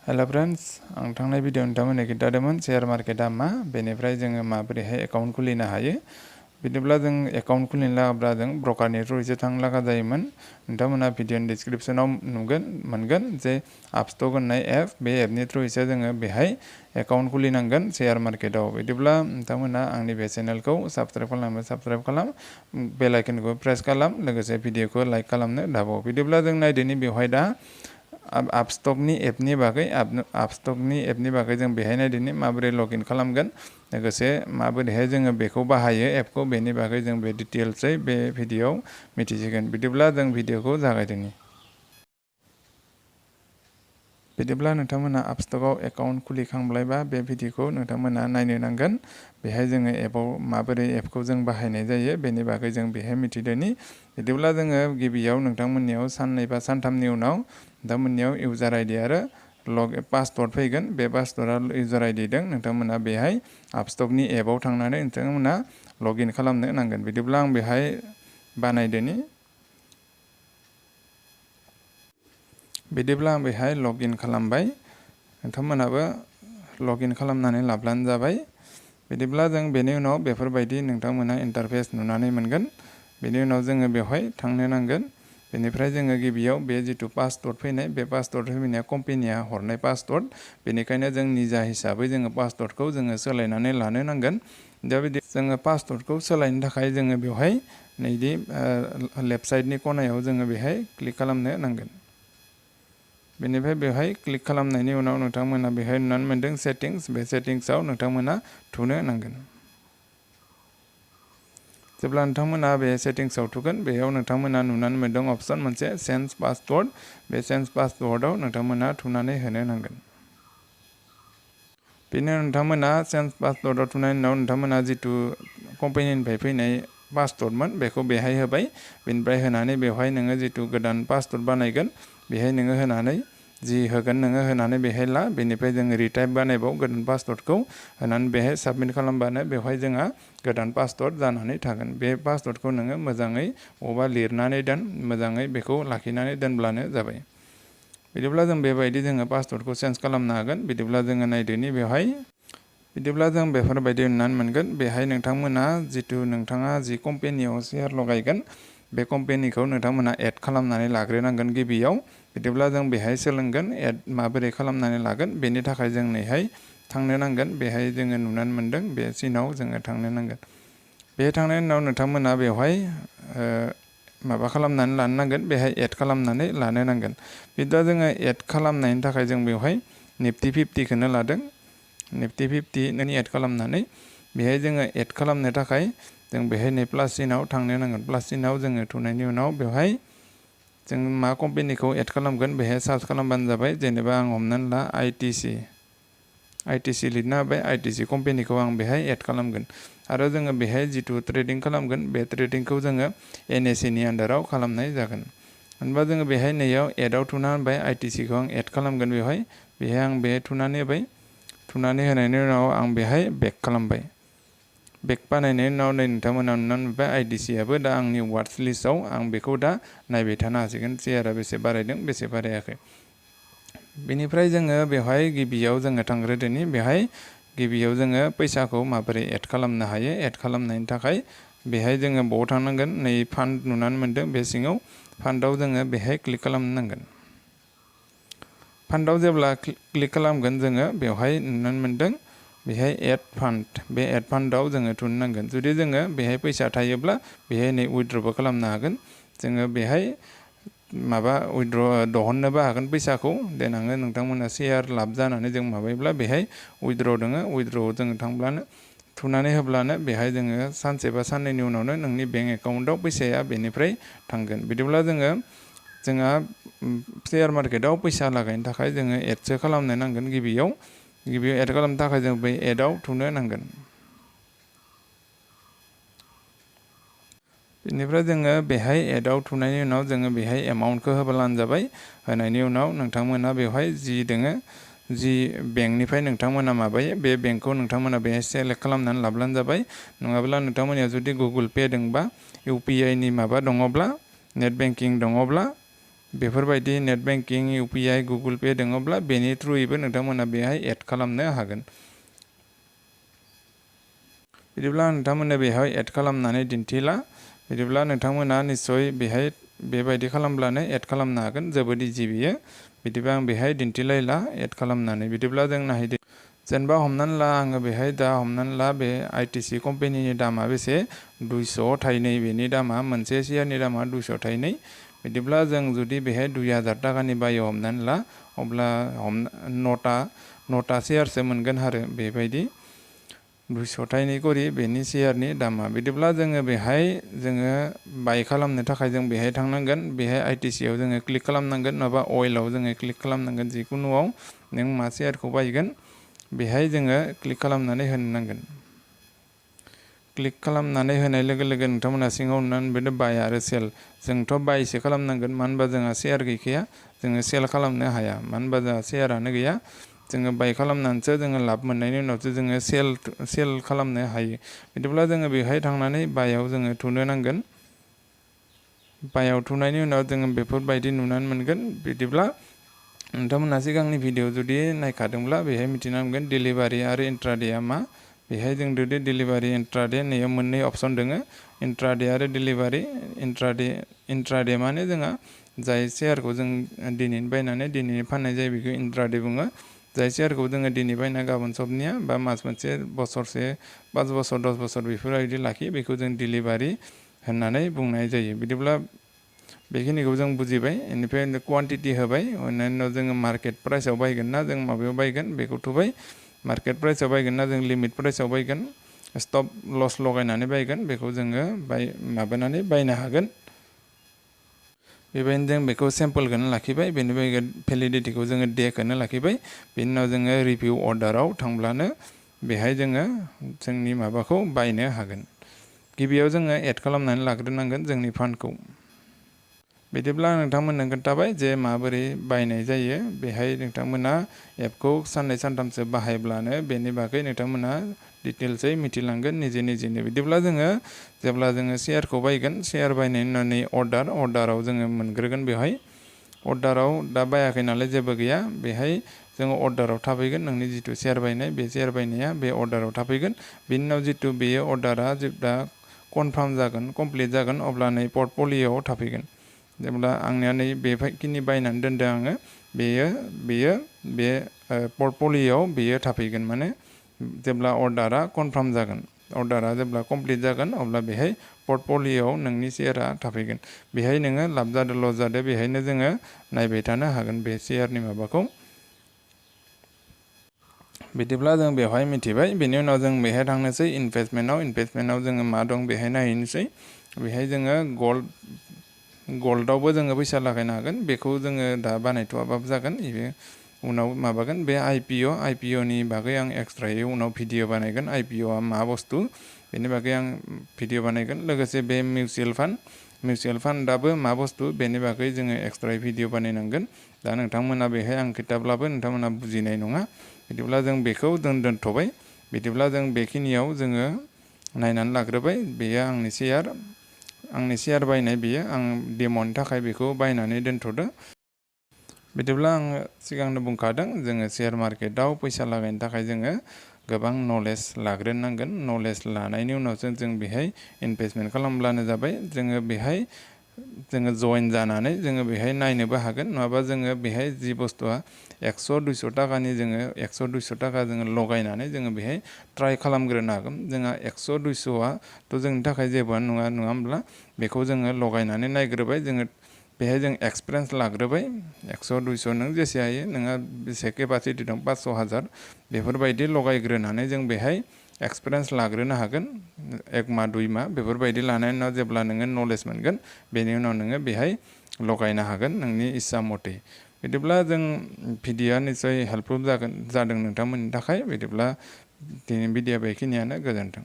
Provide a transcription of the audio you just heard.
Hello friends, आं थांनाय video नोंथांमोननो खिन्थादोंमोन शेयार मार्केटआ मा, बेनिफ्राय जोङो माबोरैहाय एकाउन्ट खुलिनो हायो। बिदिब्ला जों एकाउन्ट खुलिनो लागाब्ला जों ब्रकारनि थ्रुयैसो थांनो लागा जायोमोन। नोंथांमोना भिडिअनि डिसक्रिप्शनाव मोनगोन जे आपस्टक होननाय एप, बे एपनि थ्रुयैसो जोङो बेहाय एकाउन्ट खुलिनांगोन शेयार मार्केटआव। बिदिब्ला नोंथांमोना आंनि बे चेनेलखौ साबस्क्राइब खालाम, बेल आइकनखौ प्रेस खालाम, लोगोसे भिडिअखौ लाइक खालामनो दाबाव। बिदिब्ला जों नायदोनि बेवहाय दा आपस्टकनि एपनि बागै जों बेहाय नायदोनि माबोरै लगइन खालामगोन, लोगोसे माबोरैहाय जोङो बेखौ बाहायो एपखौ, बेनि बागै जों बे डिटेल्सै बे भिडिअआव मिथिसिगोन। बिदिब्ला जों भिडिअखौ जागायदोनि। बिदिब्ला नोंथांमोना आपस्टकआव एकाउन्ट खुलिखांबायबा बे भिडिअखौ नोंथांमोना नायनो नांगोन। बेहाय जोङो एपआव माबोरै एपखौ जों बाहायनाय जायो बेनि बागै जों बेहाय मिथिदोनि। बिदिब्ला जोङो गिबियाव नोंथांमोननियाव साननै बा सानथामनि उनाव नोंथांमोननियाव इउजार आइडि आरो पासवर्ड फैगोन। बे पासवर्डआ इउजार आइडि दं। नोंथांमोना बेहाय आपस्टकनि एपआव थांनानै नोंथांमोना लगइन खालामनो नांगोन। बिदिब्ला आं बेहाय बानायदोनि। बिदिब्ला आं बेहाय लगइन खालामबाय। नोंथांमोनाबो लगइन खालामनानै लाब्लानो जाबाय। बिदिब्ला जों बेनि उनाव बेफोरबायदि नोंथांमोना इन्टारफेस नुनानै मोनगोन। बेनि उनाव जोङो बेवहाय थांनो नांगोन। बेनिफ्राय जोङो गिबियाव बे जिथु पासवर्ड फैनाय, बे पासवर्ड फैनाया कम्पानिया हरनाय पासवर्ड, बेनिखायनो जों निजा हिसाबै जोङो पासवर्डखौ जोङो सोलायनानै लानो नांगोन। दा बिदि जोङो पासवर्डखौ सोलायनो थाखाय जोङो बेवहाय नैदि लेफ्ट साइडनि खनायाव जोङो बेहाय क्लिक खालामनो नांगोन। बेनिफ्राय बेवहाय क्लिक खालामनायनि उनाव नोंथांमोना बेहाय नुनानै मोनदों सेटिंस, बे सेटिंसआव नोंथांमोना थुनो नांगोन। जेब्ला नोंथांमोना बे सेटिंसआव थुगोन, बेयाव नोंथांमोना नुनानै मोनदों अपसन मोनसे चेन्ज पासवर्ड, बे चेन्ज पासवर्डआव नोंथांमोना थुनानै होनो नांगोन। बेनि उनाव नोंथांमोना चेन्ज पासवर्डआव थुनायनि उनाव नोंथांमोना जिथु कम्पानिनिफ्राय फैनाय पासवर्डमोन बेखौ बेहाय होबाय। बेनिफ्राय होनानै बेवहाय नोङो जिथु गोदान पासवर्ड बानायगोन बेहाय नोङो होनानै जि होगोन नोङो होनानै बेहाय ला। बेनिफ्राय जोङो रिटाइप बानायबाव गोदान पासवर्डखौ होनानै बेहाय साबमिट खालामबानो बेवहाय जोंहा गोदान पासवर्ड जानानै थागोन। बे पासवर्डखौ नोङो मोजाङै बबावबा लिरनानै दोन, मोजाङै बेखौ लाखिनानै दोनब्लानो जाबाय। बिदिब्ला जों बेबायदि जोङो पासवर्डखौ चेन्ज खालामनो हागोन। बिदिब्ला जोङो नायदोनि बेवहाय। बिदिब्ला जों बेफोरबायदि नुनानै मोनगोन। बेहाय नोंथांमोना जिथु नोंथाङा जि कम्पानियाव शेयार लगायगोन बे कम्पानिखौ नोंथांमोना एड खालामनानै लाग्रोनांगोन गिबियाव। बिदिब्ला जों बेहाय सोलोंगोन एड माबोरै खालामनानै लागोन। बेनि थाखाय जों नैहाय थांनो नांगोन। बेहाय जोङो नुनानै मोनदों बे सिनाव जोङो थांनो नांगोन। बे थांनायनि उनाव नोंथांमोना बेवहाय माबा खालामनानै लानो नांगोन, बेहाय एड खालामनानै लानो नांगोन। बिदिब्ला जोङो एड खालामनायनि थाखाय जों बेवहाय निफ्टि 50खौनो लादों। निफ्टि 50 नों एड खालामनानै बेहाय जोङो एड खालामनो थाखाय जों बेहाय नै प्लास सिनाव थांनो नांगोन। प्लास सिनाव जोङो थुनायनि उनाव बेवहाय जों मा कम्पानिखौ एड खालामगोन बेहाय सार्च खालामबानो जाबाय। जेनेबा आं हमनानै ला आइटिसि लिरना होबाय। आइटिसि कम्पानिखौ आं बेहाय एड खालामगोन। आरो जोङो बेहाय जिथु ट्रेडिं खालामगोन बे ट्रेडिंखौ जोङो एनएसइनि आन्दाराव खालामनाय जागोन। होनबा जोङो बेहाय नैयाव एडआव थुना होबाय। आइटिसिखौ आं एड खालामगोन बेहाय आं बेहाय थुनानै होबाय। थुनानै होनायनि उनाव आं बेहाय बेक खालामबाय। बेक बानायनायनि उनाव नै नोंथांमोना नुनानै मोनबाय आइटिसियाबो दा आंनि वाट्स लिस्टआव। आं बेखौ दा नायबाय थानो हासिगोन शेयारा बेसे बारायदों बेसे बारायाखै। बेनिफ्राय जोङो बेवहाय गिबियाव जोङो थांग्रोदोनि। बेहाय गिबियाव जोङो फैसाखौ माबोरै एड खालामनो हायो। एड खालामनायनि थाखाय बेहाय जोङो बाव थांनांगोन। नै फान्ड नुनानै मोनदों बे सिङाव। फान्डआव जोङो बेहाय क्लिक खालामनो नांगोन। फान्डआव जेब्ला क्लिक खालामगोन जोङो बेवहाय नुनानै मोनदों बेहाय एड फान्ड। बे एड फान्डआव जोङो थुनो नांगोन। जुदि जोङो बेहाय फैसा थायोब्ला बेहाय नै उइथड्रबो खालामनो हागोन। जोङो बेहाय माबा दिहुननोबो हागोन फैसाखौ। देनाङो नोंथांमोना शेयार लाब जानानै जों माबायोब्ला बेहाय उइथड्र दोङो। उइथड्रआव जोङो थांब्लानो थुनानै होब्लानो बेहाय जोङो सानसे बा साननैनि उनावनो नोंनि बेंक एकाउन्टआव फैसाया बेनिफ्राय थांगोन। बिदिब्ला जोंहा शेयार मार्केटआव फैसा लागायनो थाखाय जोङो एडसो खालामनो नांगोन। गिबियाव एड खालामनो थाखाय जों बै एडआव थुनो नांगोन। बेनिफ्राय जोङो बेहाय एडआव थुनायनि उनाव जोङो बेहाय एमाउन्टखौ होब्लानो जाबाय। होनायनि उनाव नोंथांमोना बेवहाय जि दोङो, जि बेंकनिफ्राय नोंथांमोना माबायो बे बेंकखौ नोंथांमोना बेहाय सेलेक्ट खालामनानै लाब्लानो जाबाय। नङाब्ला नोंथांमोननिया जुदि गुगोल पे दंबा, इउपिआइनि माबा दङब्ला, नेट बेंकिं दङब्ला बेफोरबायदि net banking UPI Google Pay दङब्ला बेनि थ्रुयैबो नोंथांमोना बेहाय एड खालामनो हागोन। बिदिब्ला नोंथांमोना बेहाय एड खालामनानै दिन्थिला बिदिब्ला नोंथांमोना निस्सय बेहाय बेबायदि खालामब्लानो एड खालामनो हागोन जोबोद इजि बियो। बिदिबा आं बेहाय दिन्थिलायला एड खालामनानै बिदिब्ला जों नायदो जेनेबा हमनानै ला आङो बेहाय दा हमनानै ला बे ITC कम्पानिनि दामा बेसे 200 थाइनै बेनि दामा मोनसे शेयारनि दामा 200 थाइनै बिदिब्ला जों जुदि बेहाय 2000 टाकानि बायो हमनानै ला अब्ला 9टा शेयारसो मोनगोन आरो बेबायदि 200 थाइनै करि बेनि शेयारनि दामा बिदिब्ला जोङो बेहाय जोङो बाय खालामनो थाखाय जों बेहाय थांनांगोन बेहाय ITC आव जोङो क्लिक खालामनांगोन नङाबा अइलआव जोङो क्लिक खालामनांगोन जिखुनुआव नों मा शेयारखौ बायगोन बेहाय जोङो क्लिक खालामनानै होनो नांगोन। क्लिक खालामनानै होनाय लोगो लोगो नोंथांमोना सिङाव नुनानै बेनो बाय आरो सेल जोंथ' बायसो खालामनांगोन मानो होनबा जोंहा शेयार गैखाया जोङो सेल खालामनो हाया मानो होनबा जोंहा शेयारानो गैया जोङो बाय खालामनानैसो जोङो लाब मोननायनि उनावसो जोङो सेल खालामनो हायो। बिदिब्ला जोङो बेहाय थांनानै बायाव जोङो थुनो नांगोन। बायाव थुनायनि उनाव जोङो बेफोरबायदि नुनानै मोनगोन बिदिब्ला नोंथांमोना सिगांनि भिडिअ जुदि नायखादोंब्ला बेहाय मिथिना मोनगोन डिलिभारि आरो इन्ट्राडेआ मा बेहाय जों जुदि डिलिभारि इन्ट्राडे नैयाव मोननै अपसन दोङो इन्ट्राडे आरो डिलिभारि इन्ट्राडे माने जोंहा जाय शेयारखौ जों दिनैनो बायनानै दिनैनो फाननाय जायो बेखौ इन्ट्राडे बुङो। जाय शेयारखौ जोङो दिनै बायना गाबोन सबनिया बा मास मोनसे बोसोरसे 5 बोसोर 10 बोसोर बेफोरबायदि लाखियो बेखौ जों डिलिभारि होननानै बुंनाय जायो। बिदिब्ला बेखिनिखौ जों बुजिबाय बेनिफ्राय क्वान्टिटि होबाय उनाव जोङो मार्केट प्राइसआव बायगोन ना जों माबायाव बायगोन बेखौ थुबाय मार्केट प्राइसआव बायगोन ना जों लिमिट प्राइसआव बायगोन स्टप लस लगायनानै बायगोन बेखौ जोङो माबानानै बायनो हागोन। बेबायदिनो जों बेखौ सेम्पोलखौनो लाखिबाय बेनिफ्राय भेलिडिटिखौ जोङो डेखौनो लाखिबाय बेनि उनाव जोङो रिभिउ अर्डाराव थांब्लानो बेहाय जोङो जोंनि माबाखौ बायनो हागोन। गिबियाव जोङो एड खालामनानै लाग्रोनांगोन जोंनि फान्डखौ। बिदिब्ला नोंथांमोननो खोन्थाबाय जे माबोरै बायनाय जायो बेहाय नोंथांमोना एपखौ साननै सानथामसो बाहायब्लानो बेनि बागै नोंथांमोना डिटेल्सै मिथिलांगोन निजेनो बिदिब्ला जोङो जेब्ला जोङो शेयारखौ बायगोन शेयार बायनायनि उनाव अर्डाराव जोङो मोनग्रोगोन बेवहाय अर्डाराव दा बायाखै नालाय जेबो गैया बेहाय जोङो अर्डाराव थाफैगोन नोंनि जिथु शेयार बायनाय बे शेयार बायनाया बे अर्डाराव थाफैगोन बिनि उनाव जिथु बेयो अर्डारा जेब्ला कनफार्म जागोन कमप्लिट जागोन अब्ला नै पर्टफलिय'आव थाफैगोन। जेब्ला आंनिया नै बेखिनि बायनानै दोनदों आङो बे पर्टफलिय'आव बेयो थाफैगोन माने जेब्ला अर्डारा कनफार्म जागोन अर्डारा जेब्ला कमप्लिट जागोन अब्ला बेहाय पर्टफलिय'आव नोंनि शेयारा थाफैगोन बेहाय नोङो लाब जादों लस जादों बेहायनो जोङो नायबाय थानो हागोन बे शेयारनि माबाखौ। बिदिब्ला जों बेवहाय मिथिबाय बेनि उनाव जों बेहाय थांनोसै इनभेस्टमेन्टआव जोङो मा दं बेहाय नायहैनोसै बेहाय जोङो गल्डआवबो जोङो फैसा लागायनो हागोन बेखौ जोङो दा बानायथ'वाबाबो जागोन बे उनाव माबागोन बे आइपिअनि बागै आं एक्सट्रायै उनाव भिडिअ बानायगोन आइपिअआ मा बुस्थु बेनि बागै आं भिडिअ बानायगोन लोगोसे बे मिउचुयेल फान्डआबो मा बुस्थु बेनि बागै जोङो एक्सट्रायै भिडिअ बानायनांगोन। दा नोंथांमोना बेहाय आं खिथाब्लाबो नोंथांमोना बुजिनाय नङा बिदिब्ला जों बेखौ दोनथ'बाय बिदिब्ला जों बेखिनियाव जोङो नायनानै लाग्रोबाय बेयो आंनि शेयार बायनाय बेयो आं डेम'नि थाखाय बेखौ बायनानै दोनथ'दो। बिदिब्ला आङो सिगांनो बुंखादों जोङो शेयार मार्केटआव फैसा लागायनो थाखाय जोङो गोबां नलेज लाग्रोनांगोन नलेज लानायनि उनावसो जों बेहाय इनभेस्टमेन्ट खालामब्लानो जाबाय जोङो बेहाय जोङो जइन जानानै जोङो बेहाय नायनोबो हागोन नङाबा जोङो बेहाय जि बुस्थुआ 100-200 टाकानि जोङो 100-200 टाका जोङो लगायनानै जोङो बेहाय ट्राइ खालामग्रोनो हागोन जोंहा 100-200आथ' जोंनि थाखाय जेबोआनो नङा होमब्ला बेखौ जोङो लगायनानै नायग्रोबाय जोङो बेहाय जों एक्सपिरियेन्स लाग्रोबाय 100-200 नों जेसे हायो नोंहा बेसे केपासिटि दं 500,000 बेफोरबायदि लगायग्रोनानै जों बेहाय एक्सपिरियेन्स लाग्रोनो हागोन 1 माह 2 माह बेफोरबायदि लानायनि उनाव जेब्ला नोङो नलेज मोनगोन बेनि उनाव नोङो बेहाय लगायनो हागोन नोंनि इस्सा मथे। बिदिब्ला जों भिडिअआ निस्सय हेल्पफुल जादों नोंथांमोननि थाखाय बिदिब्ला दिनैनि भिडिअआ बेखिनियानो गोजोन्थों।